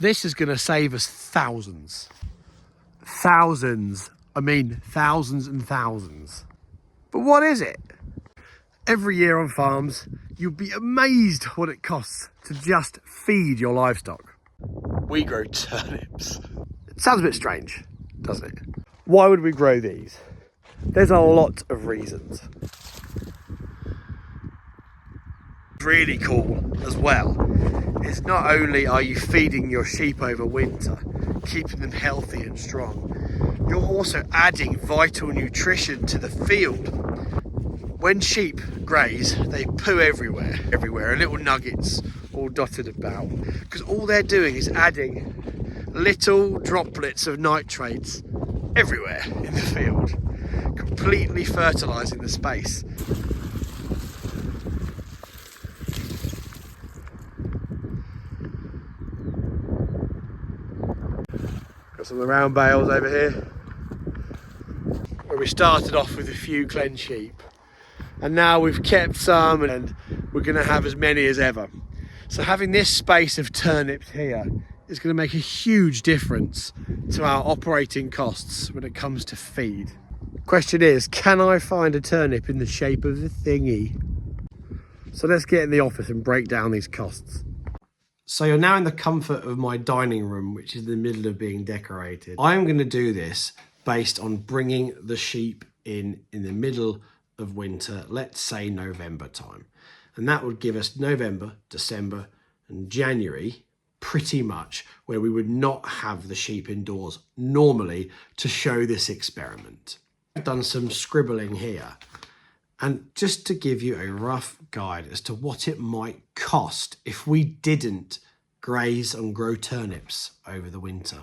This is going to save us thousands. Thousands. I mean, thousands and thousands. But what is it? Every year on farms, you'll be amazed what it costs to just feed your livestock. We grow turnips. It sounds a bit strange, doesn't it? Why would we grow these? There's a lot of reasons. Really cool as well is not only are you feeding your sheep over winter, keeping them healthy and strong, you're also adding vital nutrition to the field. When sheep graze, they poo everywhere, little nuggets all dotted about, because all they're doing is adding little droplets of nitrates everywhere in the field, completely fertilising the space. Got some of the round bales over here, where we started off with a few clean sheep. And now we've kept some and we're going to have as many as ever. So having this space of turnips here is going to make a huge difference to our operating costs when it comes to feed. Question is, can I find a turnip in the shape of a thingy? So let's get in the office and break down these costs. So you're now in the comfort of my dining room, which is in the middle of being decorated. I'm going to do this based on bringing the sheep in the middle of winter, let's say November time, and that would give us November, December and January pretty much where we would not have the sheep indoors normally to show this experiment. I've done some scribbling here, and just to give you a rough guide as to what it might cost if we didn't graze and grow turnips over the winter.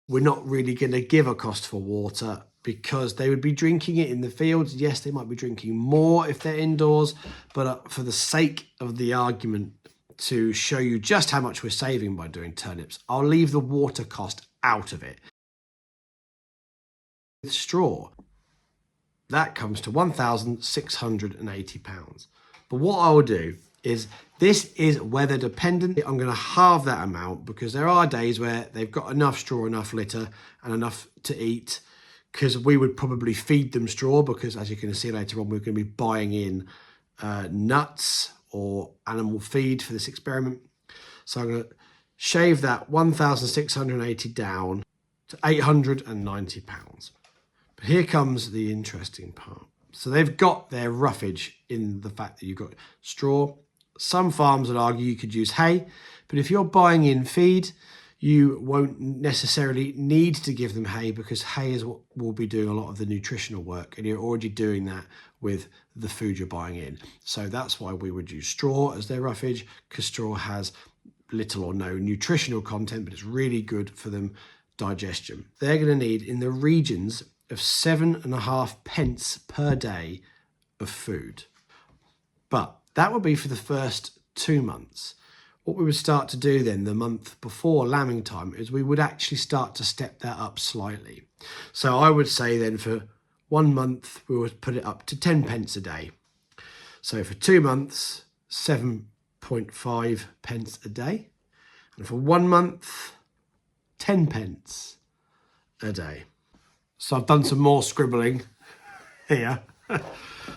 We're not really going to give a cost for water because they would be drinking it in the fields. Yes, they might be drinking more if they're indoors, but for the sake of the argument, to show you just how much we're saving by doing turnips, I'll leave the water cost out of it. With straw, that comes to £1,680. But what I will do is, this is weather dependent. I'm going to halve that amount because there are days where they've got enough straw, enough litter and enough to eat, because we would probably feed them straw because, as you can see later on, we're going to be buying in nuts or animal feed for this experiment. So I'm going to shave that 1,680 down to £890. But here comes the interesting part. So they've got their roughage in the fact that you've got straw. Some farms would argue you could use hay, but if you're buying in feed, you won't necessarily need to give them hay because hay is what will be doing a lot of the nutritional work, and you're already doing that with the food you're buying in. So that's why we would use straw as their roughage, because straw has little or no nutritional content, but it's really good for them digestion. They're going to need in the regions of 7.5 pence per day of food. But that would be for the first 2 months. What we would start to do then, the month before lambing time, is we would actually start to step that up slightly. So I would say then for 1 month, we would put it up to 10 pence a day. So for 2 months, 7.5 pence a day. And for 1 month, 10 pence a day. So I've done some more scribbling here.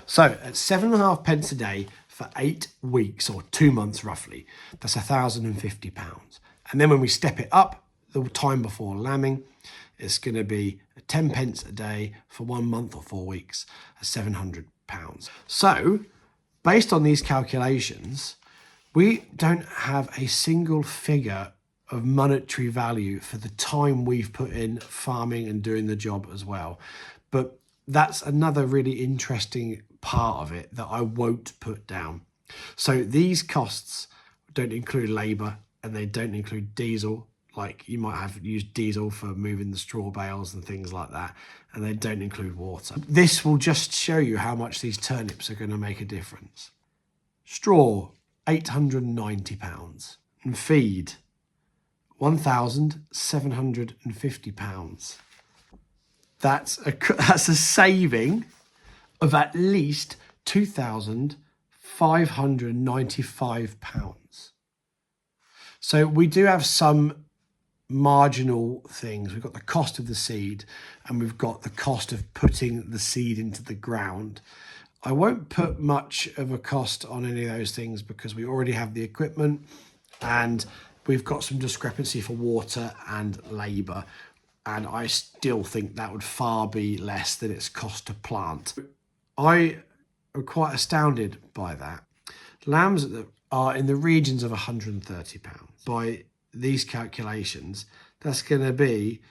So at 7.5 pence a day for 8 weeks, or 2 months roughly, that's £1,050. And then when we step it up, the time before lambing, it's going to be 10 pence a day for 1 month or 4 weeks at £700. So based on these calculations, we don't have a single figure of monetary value for the time we've put in farming and doing the job as well. But that's another really interesting part of it that I won't put down. So these costs don't include labour and they don't include diesel, like you might have used diesel for moving the straw bales and things like that, and they don't include water. This will just show you how much these turnips are going to make a difference. Straw, £890, and feed, £1,750. That's a saving of at least £2,595. So we do have some marginal things. We've got the cost of the seed and we've got the cost of putting the seed into the ground. I won't put much of a cost on any of those things because we already have the equipment and we've got some discrepancy for water and labour. And I still think that would far be less than its cost to plant. I am quite astounded by that. Lambs are in the regions of £130. By these calculations, that's going to be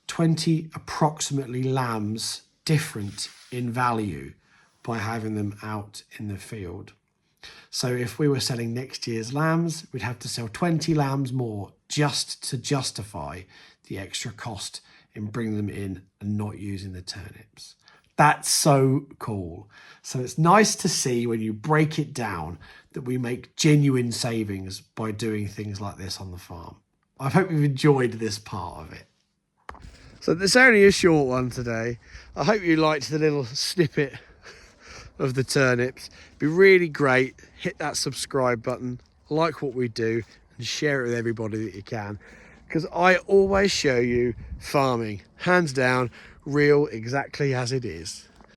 20 approximately lambs different in value by having them out in the field. So if we were selling next year's lambs, we'd have to sell 20 lambs more just to justify the extra cost in bringing them in and not using the turnips. That's so cool. So it's nice to see when you break it down that we make genuine savings by doing things like this on the farm. I hope you've enjoyed this part of it. So there's only a short one today. I hope you liked the little snippet of the turnips. It'd be really great. Hit that subscribe button, like what we do, and share it with everybody that you can. Because I always show you farming, hands down, real, exactly as it is.